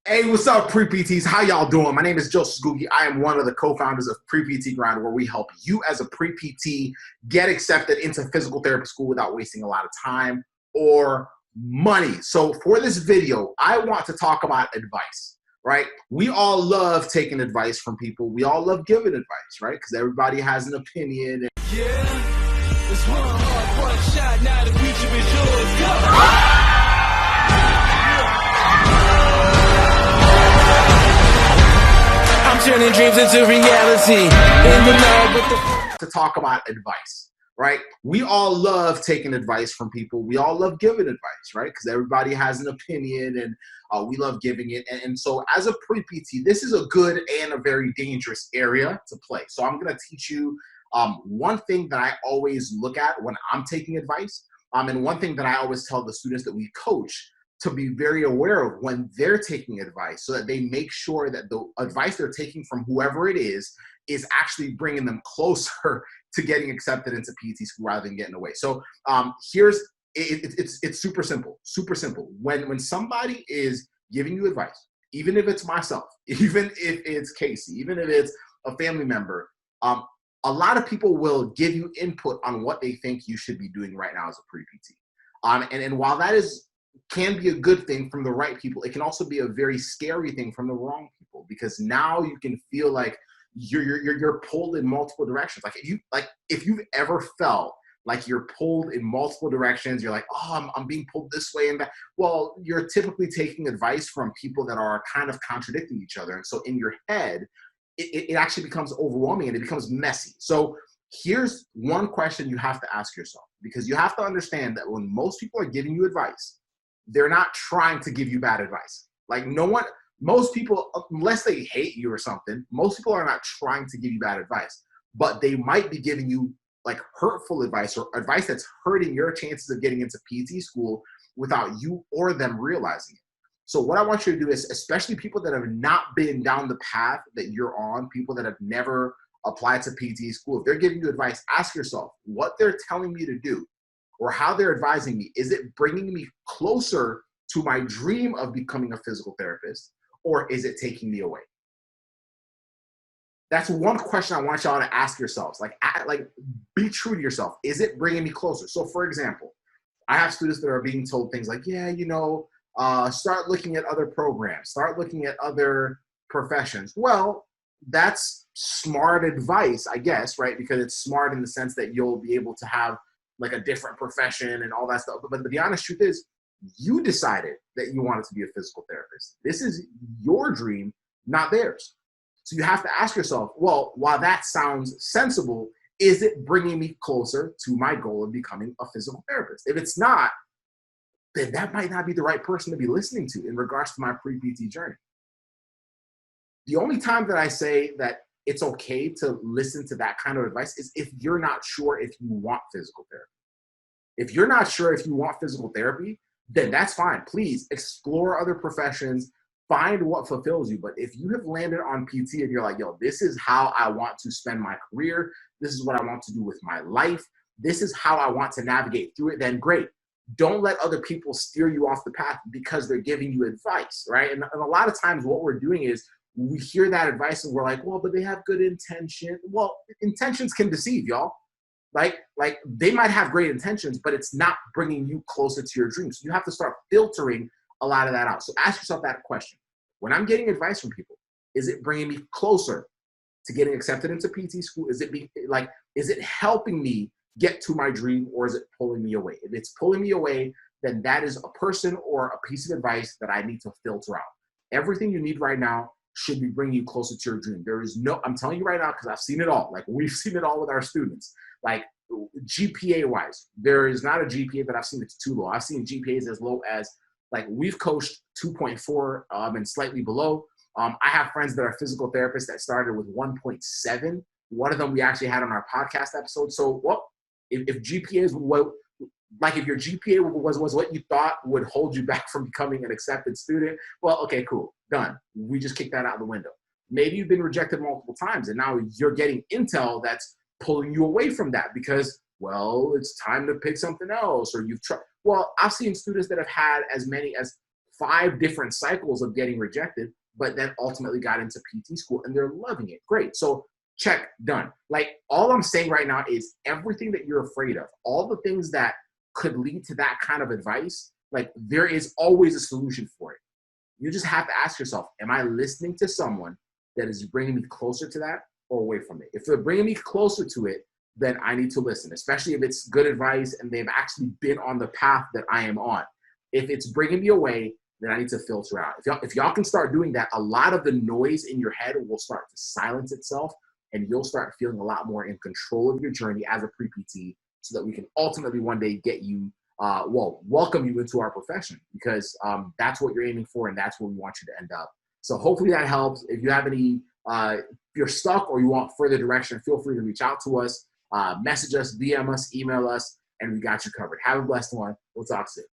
Hey, what's up, pre-PTs? How y'all doing? My name is Joseph Googie. I am one of the co-founders of Pre-PT Grind, where we help you as a pre-PT get accepted into physical therapy school without wasting a lot of time or money. So for this video, I want to talk about advice, right? We all love taking advice from people. We all love giving advice, right? Because everybody has an opinion. Yeah, it's one shot, now the future is yours. Go! I'm turning dreams into reality. To talk about advice, right? We all love taking advice from people. We all love giving advice, right? Because everybody has an opinion and we love giving it. And so as a pre-PT, this is a good and a very dangerous area to play. So I'm going to teach you one thing that I always look at when I'm taking advice, and one thing that I always tell the students that we coach to be very aware of when they're taking advice, so that they make sure that the advice they're taking from whoever it is actually bringing them closer to getting accepted into PT school rather than getting away. So it's super simple, super simple. When somebody is giving you advice, even if it's myself, even if it's Casey, even if it's a family member, a lot of people will give you input on what they think you should be doing right now as a pre-PT. And while that can be a good thing from the right people, it can also be a very scary thing from the wrong people, because now you can feel like you're pulled in multiple directions. If you've ever felt like you're pulled in multiple directions, you're like, oh, I'm being pulled this way and that. Well, you're typically taking advice from people that are kind of contradicting each other. And so in your head, it actually becomes overwhelming and it becomes messy. So here's one question you have to ask yourself, because you have to understand that when most people are giving you advice, they're not trying to give you bad advice. Most people, unless they hate you or something, most people are not trying to give you bad advice, but they might be giving you like hurtful advice or advice that's hurting your chances of getting into PT school without you or them realizing it. So what I want you to do is, especially people that have not been down the path that you're on, people that have never applied to PT school, if they're giving you advice, ask yourself what they're telling me to do or how they're advising me. Is it bringing me closer to my dream of becoming a physical therapist, or is it taking me away? That's one question I want y'all to ask yourselves. Be true to yourself. Is it bringing me closer? So for example, I have students that are being told things like, yeah, start looking at other programs, start looking at other professions. Well, that's smart advice, I guess, right? Because it's smart in the sense that you'll be able to have like a different profession and all that stuff. But the honest truth is, you decided that you wanted to be a physical therapist. This is your dream, not theirs. So you have to ask yourself, well, while that sounds sensible, is it bringing me closer to my goal of becoming a physical therapist? If it's not, then that might not be the right person to be listening to in regards to my pre-PT journey. The only time that I say that it's okay to listen to that kind of advice is if you're not sure if you want physical therapy. If you're not sure if you want physical therapy, then that's fine. Please explore other professions, find what fulfills you. But if you have landed on PT and you're like, yo, this is how I want to spend my career, this is what I want to do with my life, this is how I want to navigate through it, then great. Don't let other people steer you off the path because they're giving you advice, right? And a lot of times what we're doing is we hear that advice and we're like, well, but they have good intention. Well, intentions can deceive, y'all. Like they might have great intentions, but it's not bringing you closer to your dreams. So you have to start filtering a lot of that out. So ask yourself that question. When I'm getting advice from people, is it bringing me closer to getting accepted into PT school? Is it helping me get to my dream, or is it pulling me away? If it's pulling me away, then that is a person or a piece of advice that I need to filter out. Everything you need right now should be bringing you closer to your dream. I'm telling you right now, because I've seen it all. Like, we've seen it all with our students. Like, GPA wise, there is not a GPA that I've seen that's too low. I've seen GPAs as low as, like, we've coached 2.4 and slightly below. I have friends that are physical therapists that started with 1.7. One of them we actually had on our podcast episode. So, if GPA is if your GPA was what you thought would hold you back from becoming an accepted student, well, okay, cool, done. We just kicked that out the window. Maybe you've been rejected multiple times and now you're getting intel that's pulling you away from that because, well, it's time to pick something else, or you've tried. Well, I've seen students that have had as many as 5 different cycles of getting rejected, but then ultimately got into PT school and they're loving it. Great. So check, done. Like, all I'm saying right now is everything that you're afraid of, all the things that could lead to that kind of advice, like, there is always a solution for it. You just have to ask yourself, am I listening to someone that is bringing me closer to that or away from it? If they're bringing me closer to it, then I need to listen, especially if it's good advice and they've actually been on the path that I am on. If it's bringing me away, then I need to filter out. If y'all can start doing that, a lot of the noise in your head will start to silence itself, and you'll start feeling a lot more in control of your journey as a pre-PT, so that we can ultimately one day get you, welcome you into our profession, because that's what you're aiming for and that's where we want you to end up. So hopefully that helps. If you have any, if you're stuck or you want further direction, feel free to reach out to us, message us, DM us, email us, and we got you covered. Have a blessed one. We'll talk soon.